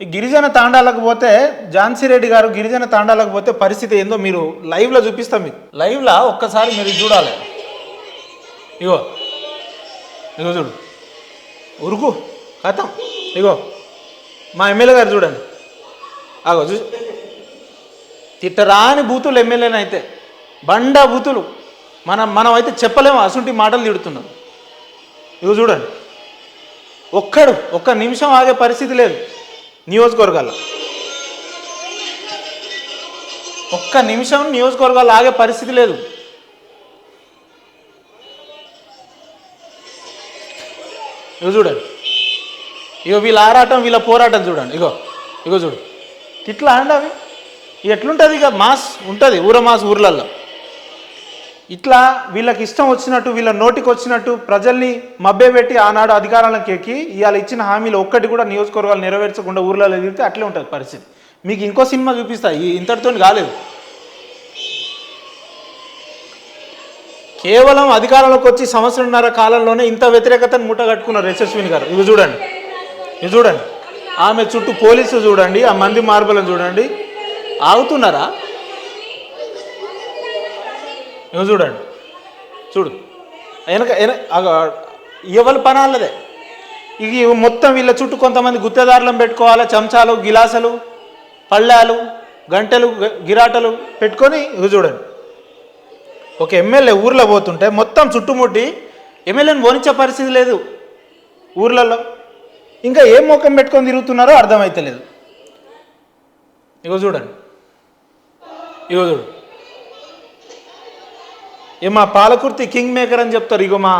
ఈ గిరిజన తాండాలకు పోతే ఝాన్సీ రెడ్డి గారు గిరిజన తాండాలకు పోతే పరిస్థితి ఏందో మీరు లైవ్లో చూపిస్తాం. మీకు లైవ్లో ఒక్కసారి మీరు చూడాలి. ఇగో ఇగో చూడు, ఉరుకు కథం. ఇగో మా ఎమ్మెల్యే గారు చూడండి, అగో చూ తిట్టరాని బూతులు ఎమ్మెల్యేని అయితే బండ బూతులు. మనం అయితే చెప్పలేము, అసుంటి మాటలు తిడుతున్నాం. ఇగో చూడండి, ఒక్క నిమిషం ఆగే పరిస్థితి లేదు నియోజకవర్గాల్లో. ఒక్క నిమిషం నియోజకవర్గాల్లో ఆగే పరిస్థితి లేదు. ఇగో చూడండి, ఇగో వీళ్ళ ఆరాటం వీళ్ళ పోరాటం చూడండి. ఇగో చూడు, ఇట్లా అండి అవి ఎట్లుంటుంది. ఇక మాస్ ఉంటుంది, ఊర మాస్ ఊర్లలో. ఇట్లా వీళ్ళకి ఇష్టం వచ్చినట్టు, వీళ్ళ నోటికి వచ్చినట్టు ప్రజల్ని మభ్యపెట్టి ఆనాడు అధికారాలకు ఎక్కి ఇవాళ ఇచ్చిన హామీలు ఒక్కటి కూడా నియోజకవర్గాలు నెరవేర్చకుండా ఊర్లలో ఎదిగితే అట్లే ఉంటుంది పరిస్థితి. మీకు ఇంకో సినిమా చూపిస్తా, ఇంతటితో కాలేదు. కేవలం అధికారంలోకి వచ్చి సంవత్సరంన్నర కాలంలోనే ఇంత వ్యతిరేకతను మూటగట్టుకున్నారు యశస్విని గారు. ఇవి చూడండి, ఆమె చుట్టూ పోలీసు చూడండి, ఆ మంది మార్బలను చూడండి, ఆగుతున్నారా? ఇవి చూడు వెనక ఎవరి పనాలదే. ఇవి మొత్తం వీళ్ళ చుట్టూ కొంతమంది గుత్తేదారులను పెట్టుకోవాలి, చెంచాలు గిలాసలు పళ్ళాలు గంటెలు గిరాటలు పెట్టుకొని. ఇవి చూడండి, ఒక ఎమ్మెల్యే ఊర్లో పోతుంటే మొత్తం చుట్టుముట్టి ఎమ్మెల్యేని పోనిచ్చే పరిస్థితి లేదు ఊర్లలో. ఇంకా ఏం ముఖం పెట్టుకొని తిరుగుతున్నారో అర్థమైతలేదు. ఇగో చూడు, మా పాలకుర్తి కింగ్ మేకర్ అని చెప్తారు. ఇగో మా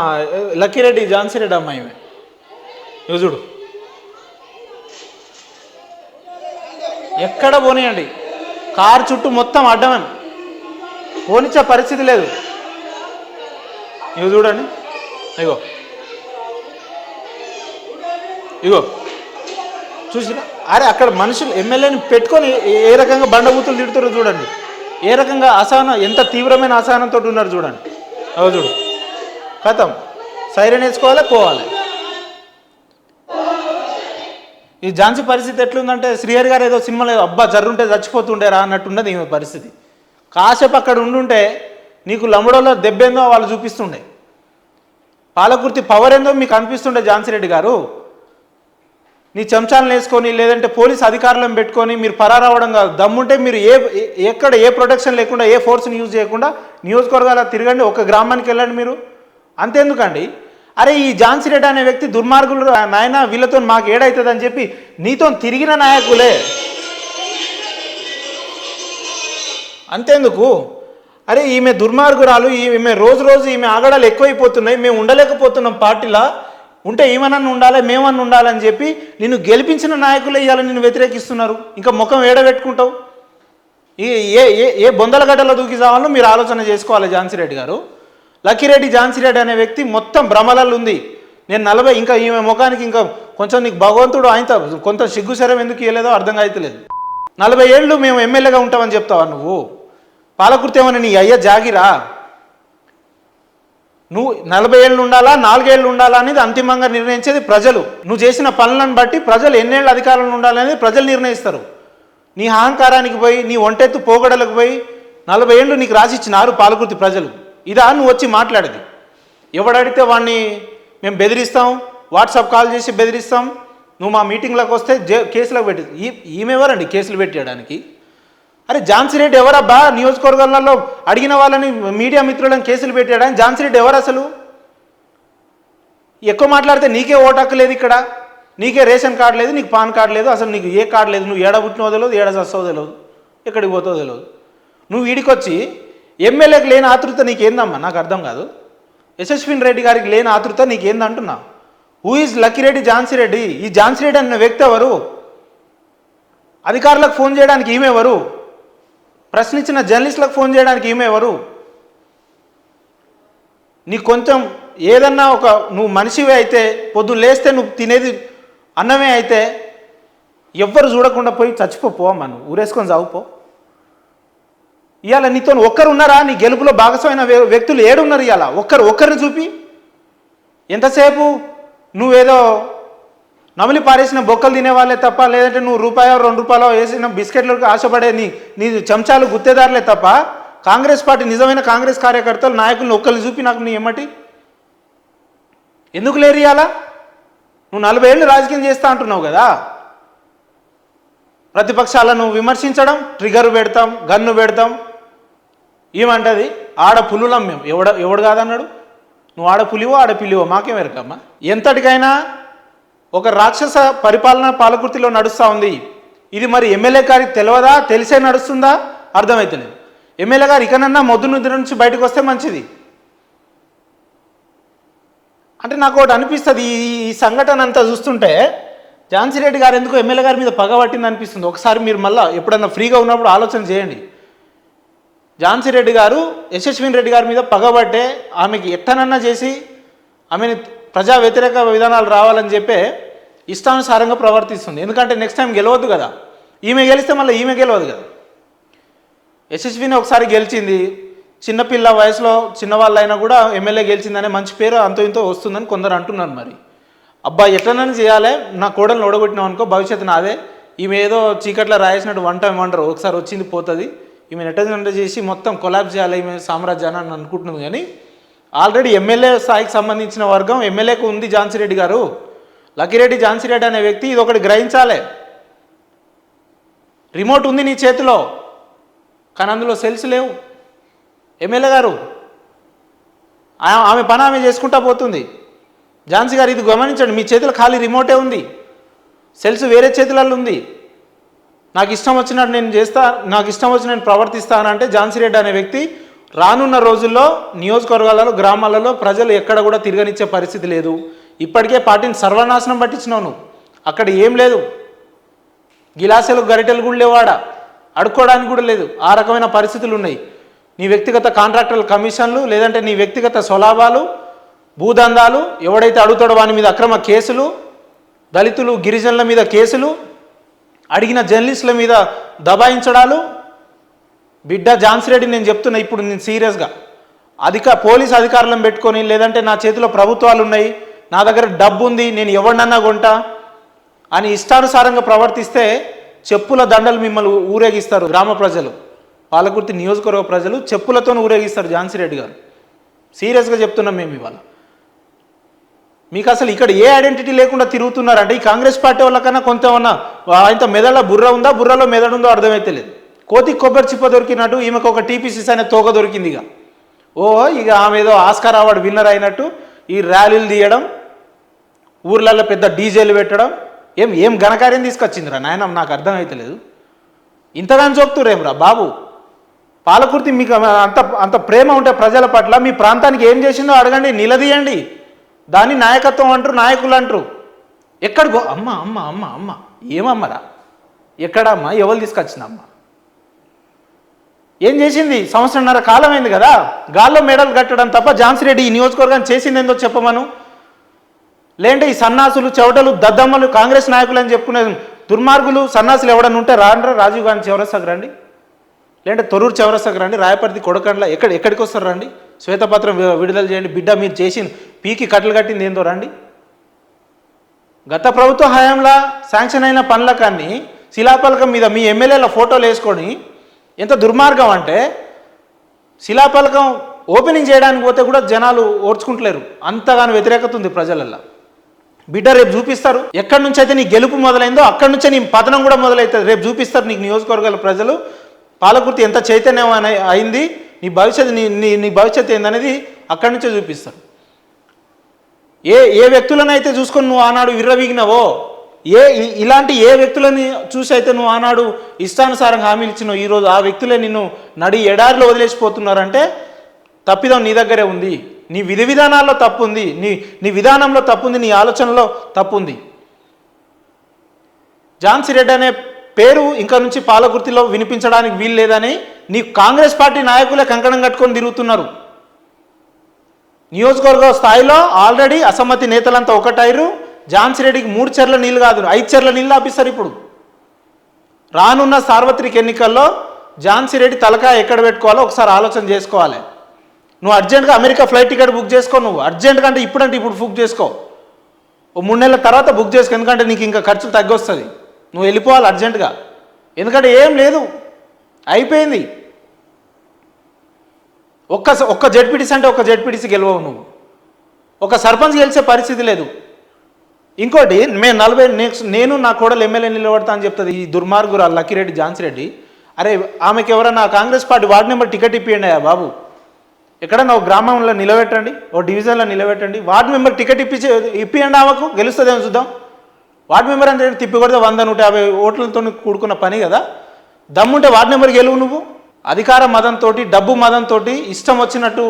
లక్కిరెడ్డి ఝాన్సీ రెడ్డి అమ్మాయి. ఇగో చూడు, ఎక్కడ పోనీయండి కారు చుట్టూ మొత్తం అడ్డమని పోనిచ్చే పరిస్థితి లేదు. ఇగో చూడండి, ఇగో చూసినా? అరే అక్కడ మనుషులు ఎమ్మెల్యేని పెట్టుకొని ఏ రకంగా బండబూతులు తిడుతారో చూడండి, ఏ రకంగా అసహనం, ఎంత తీవ్రమైన అసహనంతో ఉన్నారు చూడండి. అవి చూడు, కథం సైరన్ వేసుకోవాలి, పోవాలి. ఈ ఝాన్సీ పరిస్థితి ఎట్లుందంటే శ్రీహరి గారు ఏదో సినిమాలో అబ్బా జర్రుంటే చచ్చిపోతుండేరా అన్నట్టున్నది ఈమె పరిస్థితి. కాసేపు అక్కడ ఉండుంటే నీకు లంబడోలో దెబ్బేందో వాళ్ళు చూపిస్తుండే, పాలకుర్తి పవర్ ఏందో మీకు అనిపిస్తుండే. ఝాన్సీ రెడ్డి గారు నీ చెంచాలను వేసుకొని లేదంటే పోలీస్ అధికారులను పెట్టుకొని మీరు పరారవడం కాదు. దమ్ముంటే మీరు ఎక్కడ ఏ ప్రొటెక్షన్ లేకుండా ఏ ఫోర్స్ని యూజ్ చేయకుండా నియోజకవర్గాల తిరగండి, ఒక గ్రామానికి వెళ్ళండి మీరు. అంతేందుకండి? అరే ఈ ఝాన్సీ రెడ్డి అనే వ్యక్తి దుర్మార్గులు నాయన, వీళ్ళతో మాకు ఏడవుతుంది అని చెప్పి నీతో తిరిగిన నాయకులే. అంతేందుకు? అరే ఈమె దుర్మార్గురాలు, ఈమె రోజు ఈమె ఆగడాలు ఎక్కువైపోతున్నాయి, మేము ఉండలేకపోతున్నాం పార్టీలా, ఉంటే ఏమన్నా ఉండాలి మేమన్నా ఉండాలని చెప్పి నిన్ను గెలిపించిన నాయకులు ఇవాళ నిన్ను వ్యతిరేకిస్తున్నారు. ఇంకా ముఖం ఏడబెట్టుకుంటావు? ఏ బొందలగడ్డలో దూకి చావాలో మీరు ఆలోచన చేసుకోవాలి. ఝాన్సీ రెడ్డి గారు, లక్కిరెడ్డి ఝాన్సీ రెడ్డి అనే వ్యక్తి మొత్తం భ్రమలలో ఉంది. నేను 40 ఇంకా ఈమె ముఖానికి ఇంకా కొంచెం నీకు భగవంతుడు ఆయన కొంత సిగ్గుశరం ఎందుకు ఇవ్వలేదో అర్థం అవుతలేదు. 40 ఏళ్ళు మేము ఎమ్మెల్యేగా ఉంటామని చెప్తావా నువ్వు? పాలకుర్తి ఏమని నీ అయ్య జాగిరా? నువ్వు 40 ఏళ్ళు ఉండాలా 4 ఏళ్ళు ఉండాలా అనేది అంతిమంగా నిర్ణయించేది ప్రజలు. నువ్వు చేసిన పనులను బట్టి ప్రజలు ఎన్నేళ్ళు అధికారంలో ఉండాలనేది ప్రజలు నిర్ణయిస్తారు. నీ అహంకారానికి పోయి, నీ ఒంటెత్తు పోగడలకు పోయి 40 ఏళ్ళు నీకు రాసిచ్చినారు పాలకుర్తి ప్రజలు. ఇదా నువ్వు వచ్చి మాట్లాడేది? ఎవడడితే వాడిని మేము బెదిరిస్తాం, వాట్సాప్ కాల్ చేసి బెదిరిస్తాం, నువ్వు మా మీటింగ్లకు వస్తే కేసులకు పెట్టి. ఈమెవరండి కేసులు పెట్టడానికి? అరే ఝాన్సీ రెడ్డి ఎవరబ్బా? నియోజకవర్గాలలో అడిగిన వాళ్ళని మీడియా మిత్రులను కేసులు పెట్టాడని. ఝాన్సీ రెడ్డి ఎవరు అసలు? ఎక్కువ మాట్లాడితే నీకే ఓటు హక్కు లేదు ఇక్కడ, నీకే రేషన్ కార్డు లేదు, నీకు పాన్ కార్డు లేదు, అసలు నీకు ఏ కార్డు లేదు. నువ్వు ఏడ పుట్టినో తెలియదు, ఏడ చస్తావో తెలియదు, ఎక్కడికి పోతావో తెలియదు. నువ్వు వీడికొచ్చి ఎమ్మెల్యేకి లేని ఆతృత నీకేందమ్మా? నాకు అర్థం కాదు. యశస్విని రెడ్డి గారికి లేని ఆతృత నీకేందంటున్నా? Who is Lakkireddy Jhansi Reddy? ఈ ఝాన్సీ రెడ్డి అన్న వ్యక్తి ఎవరు? అధికారులకు ఫోన్ చేయడానికి ఈమె ఎవరు? ప్రశ్నించిన జర్నలిస్టులకు ఫోన్ చేయడానికి ఈమె ఎవరు? నీకు కొంచెం ఏదన్నా నువ్వు మనిషివే అయితే, పొద్దున్న లేస్తే నువ్వు తినేది అన్నమే అయితే ఎవ్వరు చూడకుండా పోయి చచ్చిపోమ్మా, నువ్వు ఊరేసుకొని చావుపో. ఇవాళ నీతో ఒక్కరు ఉన్నారా? నీ గెలుపులో భాగస్వామైన వ్యక్తులు ఏడున్నారు ఇవాళ? ఒక్కరిని చూపి. ఎంతసేపు నువ్వేదో నమిలి పారేసిన బొక్కలు తినేవాళ్ళే తప్ప, లేదంటే నువ్వు రూపాయో 2 రూపాయలో వేసిన బిస్కెట్లకు ఆశపడే నీ చెంచాలు గుత్తేదారులే తప్ప కాంగ్రెస్ పార్టీ నిజమైన కాంగ్రెస్ కార్యకర్తలు నాయకులను ఒక్కరిని చూపి నాకు నీ ఏమటి ఎందుకు లేరియాలా? నువ్వు 40 ఏళ్ళు రాజకీయం చేస్తా అంటున్నావు కదా. ప్రతిపక్షాలను విమర్శించడం, ట్రిగర్ పెడతాం, గన్ను పెడతాం. ఏమంటది ఆడ పులులం మేము, ఎవడు కాదన్నాడు? నువ్వు ఆడ పులివో ఆడ పిల్లివో మాకేం ఎరకమ్మా. ఎంతటికైనా ఒక రాక్షస పరిపాలన పాలకుర్తిలో నడుస్తూ ఉంది. ఇది మరి ఎమ్మెల్యే గారికి తెలియదా, తెలిసే నడుస్తుందా అర్థమవుతలేదు. ఎమ్మెల్యే గారు ఇకనన్నా మొద్దు నిద్ర నుంచి బయటకు వస్తే మంచిది. అంటే నాకు ఒకటి అనిపిస్తుంది, ఈ సంఘటన అంతా చూస్తుంటే ఝాన్సీ రెడ్డి గారు ఎందుకు ఎమ్మెల్యే గారి మీద పగ పట్టింది అనిపిస్తుంది. ఒకసారి మీరు మళ్ళీ ఎప్పుడన్నా ఫ్రీగా ఉన్నప్పుడు ఆలోచన చేయండి. ఝాన్సీ రెడ్డి గారు యశస్విని రెడ్డి గారి మీద పగబట్టే ఆమెకి ఎట్టనన్నా చేసి ఆమెని ప్రజా వ్యతిరేక విధానాలు రావాలని చెప్పే ఇష్టానుసారంగా ప్రవర్తిస్తుంది. ఎందుకంటే నెక్స్ట్ టైం గెలవద్దు కదా. ఈమె గెలిస్తే మళ్ళీ ఈమె గెలవదు కదా. యశస్విని ఒకసారి గెలిచింది, చిన్నపిల్ల వయసులో చిన్నవాళ్ళైనా కూడా ఎమ్మెల్యే గెలిచిందనే మంచి పేరు అంతో ఇంతో వస్తుందని కొందరు అంటున్నారు. మరి అబ్బా ఎట్లనని చేయాలి, నా కోడలను ఓడగొట్టినాం అనుకో భవిష్యత్తు నాదే, ఈమె ఏదో చీకట్లో రాయేసినట్టు వన్ టైం వండరు, ఒకసారి వచ్చింది పోతుంది, ఈమె నెట్టజెండ చేసి మొత్తం కొలాబ్స్ చేయాలి ఈమె సామ్రాజ్యాన్ని అని అనుకుంటున్నది. కానీ ఆల్రెడీ ఎమ్మెల్యే స్థాయికి సంబంధించిన వర్గం ఎమ్మెల్యేకు ఉంది ఝాన్సీ రెడ్డి గారు. లక్కిరెడ్డి ఝాన్సీ రెడ్డి అనే వ్యక్తి ఇది ఒకటి గ్రహించాలి. రిమోట్ ఉంది నీ చేతిలో, కానీ అందులో సెల్స్ లేవు. ఎమ్మెల్యే గారు ఆమె పని ఆమె చేసుకుంటా పోతుంది. ఝాన్సీ గారు ఇది గమనించండి, మీ చేతిలో ఖాళీ రిమోటే ఉంది, సెల్స్ వేరే చేతులలో ఉంది. నాకు ఇష్టం వచ్చినట్టు నేను చేస్తా, నాకు ఇష్టం వచ్చినట్టు ప్రవర్తిస్తానంటే ఝాన్సీ రెడ్డి అనే వ్యక్తి రానున్న రోజుల్లో నియోజకవర్గాలలో గ్రామాలలో ప్రజలు ఎక్కడ కూడా తిరగనిచ్చే పరిస్థితి లేదు. ఇప్పటికే పార్టీని సర్వనాశనం పట్టించినావు నువ్వు. అక్కడ ఏం లేదు, గిలాసులు గరిటెలు కూడా లేవాడ, అడుక్కోవడానికి కూడా లేదు. ఆ రకమైన పరిస్థితులు ఉన్నాయి. నీ వ్యక్తిగత కాంట్రాక్టర్ల కమిషన్లు, లేదంటే నీ వ్యక్తిగత స్వలాభాలు, భూదందాలు, ఎవడైతే అడుగుతాడో వాని మీద అక్రమ కేసులు, దళితులు గిరిజనుల మీద కేసులు, అడిగిన జర్నలిస్టుల మీద దబాయించడాలు. బిడ్డ ఝాన్సీ రెడ్డి నేను చెప్తున్నా ఇప్పుడు నేను సీరియస్గా, పోలీస్ అధికారులను పెట్టుకొని, లేదంటే నా చేతిలో ప్రభుత్వాలు ఉన్నాయి, నా దగ్గర డబ్బు ఉంది, నేను ఎవరినన్నా కొంటా అని ఇష్టానుసారంగా ప్రవర్తిస్తే చెప్పుల దండలు మిమ్మల్ని ఊరేగిస్తారు. గ్రామ ప్రజలు, పాలకుర్తి నియోజకవర్గ ప్రజలు చెప్పులతో ఊరేగిస్తారు ఝాన్సీ రెడ్డి గారు. సీరియస్గా చెప్తున్నాం మేము ఇవాళ. మీకు అసలు ఇక్కడ ఏ ఐడెంటిటీ లేకుండా తిరుగుతున్నారంటే ఈ కాంగ్రెస్ పార్టీ వాళ్ళకన్నా కొంత ఏమన్నా ఇంత మెదడులో బుర్ర ఉందా, బుర్రలో మెదడు ఉందో అర్థమైతే లేదు. కోతి కొబ్బరి చిప్ప దొరికినట్టు ఈమెకు ఒక టీపీసీసీ అనే తోక దొరికింది. ఇక ఆమె ఏదో ఆస్కార్ అవార్డు విన్నర్ అయినట్టు ఈ ర్యాలీలు తీయడం, ఊర్లలో పెద్ద డీజేలు పెట్టడం, ఏం ఘనకార్యం తీసుకొచ్చిందిరా నాయన, నాకు అర్థమైతే లేదు. ఇంతగాని చూపుతురేమ్రా బాబు. పాలకుర్తి మీకు అంత ప్రేమ ఉంటే ప్రజల పట్ల మీ ప్రాంతానికి ఏం చేసిందో అడగండి, నిలదీయండి. దాన్ని నాయకత్వం అంటారు, నాయకులు అంటారు. ఎక్కడికో అమ్మ అమ్మ అమ్మ అమ్మ ఏమమ్మరా, ఎక్కడమ్మా, ఎవరు తీసుకొచ్చిందమ్మ, ఏం చేసింది? 1.5 సంవత్సరం కాలమైంది కదా. గాల్లో మెడల్ కట్టడం తప్ప ఝాన్సీ రెడ్డి ఈ నియోజకవర్గాన్ని చేసింది ఏందో చెప్పమను. లేదంటే ఈ సన్నాసులు, చెవటలు, దద్దమ్మలు కాంగ్రెస్ నాయకులు అని చెప్పుకునే దుర్మార్గులు సన్నాసులు ఎవడన్నా ఉంటే రాండ్రా రాజీవ్ గాంధీ చౌరస్తాకు రండి, లేదంటే తొర్రూరు చౌరస్తాకు రండి, రాయపర్తి కొడకండ్ల ఎక్కడికి వస్తారు రండి, శ్వేతపత్రం విడుదల చేయండి. బిడ్డ మీరు చేసిన పీకి కట్టలు కట్టింది ఏందో రండి. గత ప్రభుత్వ హయాంలో శాంక్షన్ అయిన పనుల కానీ శిలాపలకం మీద మీ ఎమ్మెల్యేల ఫోటోలు వేసుకొని ఎంత దుర్మార్గం అంటే శిలాపలకం ఓపెనింగ్ చేయడానికి పోతే కూడా జనాలు ఓర్చుకుంటలేరు, అంతగానో వ్యతిరేకత ఉంది ప్రజలల్లో. బిడ్డ రేపు చూపిస్తారు, ఎక్కడి నుంచి అయితే నీ గెలుపు మొదలైందో అక్కడి నుంచే నీ పతనం కూడా మొదలవుతుంది. రేపు చూపిస్తారు నీకు నియోజకవర్గాల ప్రజలు పాలకుర్తి ఎంత చైతన్యం అయింది, నీ భవిష్యత్తు నీ భవిష్యత్తు ఏందనేది అక్కడి నుంచే చూపిస్తారు. ఏ వ్యక్తులనైతే చూసుకొని నువ్వు ఆనాడు విర్రవీగినవో, ఇలాంటి ఏ వ్యక్తులని చూసి అయితే నువ్వు ఆనాడు ఇష్టానుసారంగా హామీలు ఇచ్చినావు, ఈరోజు ఆ వ్యక్తులే నిన్ను నడి ఎడారిలో వదిలేసిపోతున్నారంటే తప్పిదం నీ దగ్గరే ఉంది. నీ విధి విధానాల్లో తప్పు ఉంది, నీ విధానంలో తప్పు ఉంది, నీ ఆలోచనలో తప్పు ఉంది. ఝాన్సీ రెడ్డి అనే పేరు ఇంకా నుంచి పాలకుర్తిలో వినిపించడానికి వీలు లేదని నీ కాంగ్రెస్ పార్టీ నాయకులే కంకణం కట్టుకొని తిరుగుతున్నారు. నియోజకవర్గ స్థాయిలో ఆల్రెడీ అసమ్మతి నేతలంతా ఒకటైరు. ఝాన్సీ రెడ్డికి 3 చెర్ల నీళ్ళు కాదు 5 చెర్ల నీళ్ళు ఆపిస్తారు. ఇప్పుడు రానున్న సార్వత్రిక ఎన్నికల్లో ఝాన్సీ రెడ్డి తలకాయ ఎక్కడ పెట్టుకోవాలో ఒకసారి ఆలోచన చేసుకోవాలి. నువ్వు అర్జెంటుగా అమెరికా ఫ్లైట్ టికెట్ బుక్ చేసుకో, నువ్వు అర్జెంటుగా అంటే ఇప్పుడు బుక్ చేసుకో. ఓ 3 నెలల తర్వాత బుక్ చేసుకో, ఎందుకంటే నీకు ఇంకా ఖర్చులు తగ్గొస్తుంది, నువ్వు వెళ్ళిపోవాలి అర్జెంటుగా. ఎందుకంటే ఏం లేదు, అయిపోయింది. ఒక్క జెడ్పీటీసీ అంటే ఒక్క జెడ్పీటీసీ గెలవవు నువ్వు, ఒక సర్పంచ్ గెలిచే పరిస్థితి లేదు. ఇంకోటి నేను నా కోడలు ఎమ్మెల్యే నిలబడతా అని చెప్తుంది ఈ దుర్మార్గురు లక్కిరెడ్డి ఝాన్సీ రెడ్డి. అరే ఆమెకి ఎవరన్నా Congress party ward number ticket ఇప్పియండి అయ్యా బాబు, ఎక్కడన్నా ఒక గ్రామంలో నిలబెట్టండి, ఓ డివిజన్లో నిలబెట్టండి, వార్డు మెంబర్ టికెట్ ఇప్పియండి, ఆమెకు గెలుస్తుందేమో చూద్దాం. వార్డు మెంబర్ అంటే తిప్పి కొడితే 100-150 ఓట్లతో కూడుకున్న పని కదా. దమ్ముంటే వార్డు నెంబర్ గెలువు నువ్వు. అధికార మదంతో, డబ్బు మదంతో ఇష్టం వచ్చినట్టు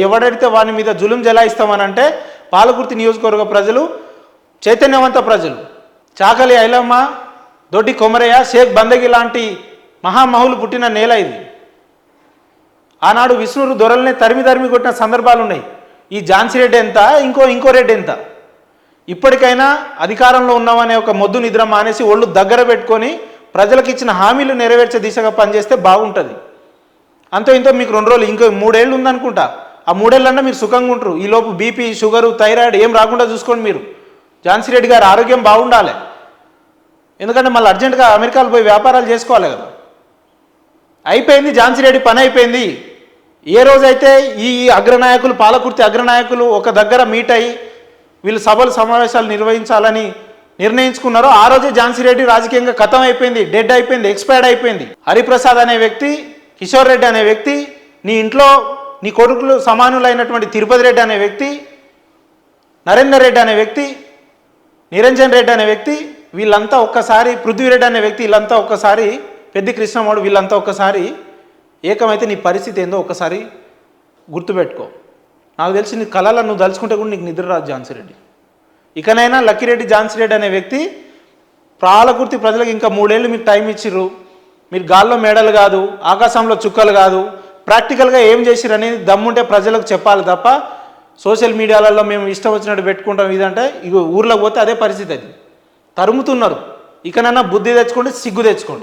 ఎవడైతే వాని మీద జులుం జలాయిస్తామనంటే పాలకుర్తి నియోజకవర్గ ప్రజలు, చైతన్యవంత ప్రజలు, చాకలి ఐలమ్మ, దొడ్డి కొమరయ్య, షేక్ బందగి లాంటి మహామహులు పుట్టిన నేల ఇది. ఆనాడు విష్ణురు దొరల్ని తరిమి కొట్టిన సందర్భాలు ఉన్నాయి. ఈ ఝాన్సీ రెడ్డి ఎంత, ఇంకో రెడ్డి ఎంత. ఇప్పటికైనా అధికారంలో ఉన్నామనే ఒక మొద్దు నిద్ర మానేసి ఒళ్ళు దగ్గర పెట్టుకొని ప్రజలకు ఇచ్చిన హామీలు నెరవేర్చే దిశగా పనిచేస్తే బాగుంటుంది. అంతో ఇంతో మీకు 2 రోజులు, ఇంకో 3 ఏళ్ళు ఉందనుకుంటా, ఆ 3 ఏళ్ళన్నా మీరు సుఖంగా ఉంటారు. ఈలోపు బీపీ, షుగరు, థైరాయిడ్ ఏం రాకుండా చూసుకోండి మీరు. ఝాన్సీ రెడ్డి గారి ఆరోగ్యం బాగుండాలి, ఎందుకంటే మళ్ళీ అర్జెంటుగా అమెరికాలో పోయి వ్యాపారాలు చేసుకోవాలి కదా. అయిపోయింది, ఝాన్సీ రెడ్డి పని అయిపోయింది. ఏ రోజైతే ఈ అగ్రనాయకులు, పాలకుర్తి అగ్రనాయకులు ఒక దగ్గర మీట్ అయ్యి వీళ్ళు సభలు సమావేశాలు నిర్వహించాలని నిర్ణయించుకున్నారో ఆ రోజే ఝాన్సీ రెడ్డి రాజకీయంగా ఖతం అయిపోయింది, డెడ్ అయిపోయింది, ఎక్స్పైర్డ్ అయిపోయింది. హరిప్రసాద్ అనే వ్యక్తి, కిషోర్ రెడ్డి అనే వ్యక్తి, నీ ఇంట్లో నీ కొడుకులు సమానులైనటువంటి తిరుపతి రెడ్డి అనే వ్యక్తి, నరేందర్ రెడ్డి అనే వ్యక్తి, నిరంజన్ రెడ్డి అనే వ్యక్తి, వీళ్ళంతా ఒక్కసారి, పృథ్వీరెడ్డి అనే వ్యక్తి, వీళ్ళంతా ఒక్కసారి, పెద్ది కృష్ణమోడు, వీళ్ళంతా ఒక్కసారి ఏకమైతే నీ పరిస్థితి ఏందో ఒక్కసారి గుర్తుపెట్టుకో. నాకు తెలిసి నీ కళలో నువ్వు దలుచుకుంటే కూడా నీకు నిద్ర రాదు ఝాన్సీ రెడ్డి. ఇకనైనా లక్కిరెడ్డి ఝాన్సీ రెడ్డి అనే వ్యక్తి, పాలకుర్తి ప్రజలకు ఇంకా 3 ఏళ్ళు మీకు టైం ఇచ్చిర్రు. మీరు గాల్లో మేడలు కాదు, ఆకాశంలో చుక్కలు కాదు, ప్రాక్టికల్గా ఏం చేసిర్రు అనేది దమ్ముంటే ప్రజలకు చెప్పాలి తప్ప సోషల్ మీడియాలలో మేము ఇష్టం వచ్చినట్టు పెట్టుకుంటాం ఇదంటే ఇక ఊర్లోకి పోతే అదే పరిస్థితి. అది తరుముతున్నారు. ఇకనైనా బుద్ధి తెచ్చుకోండి, సిగ్గు తెచ్చుకోండి.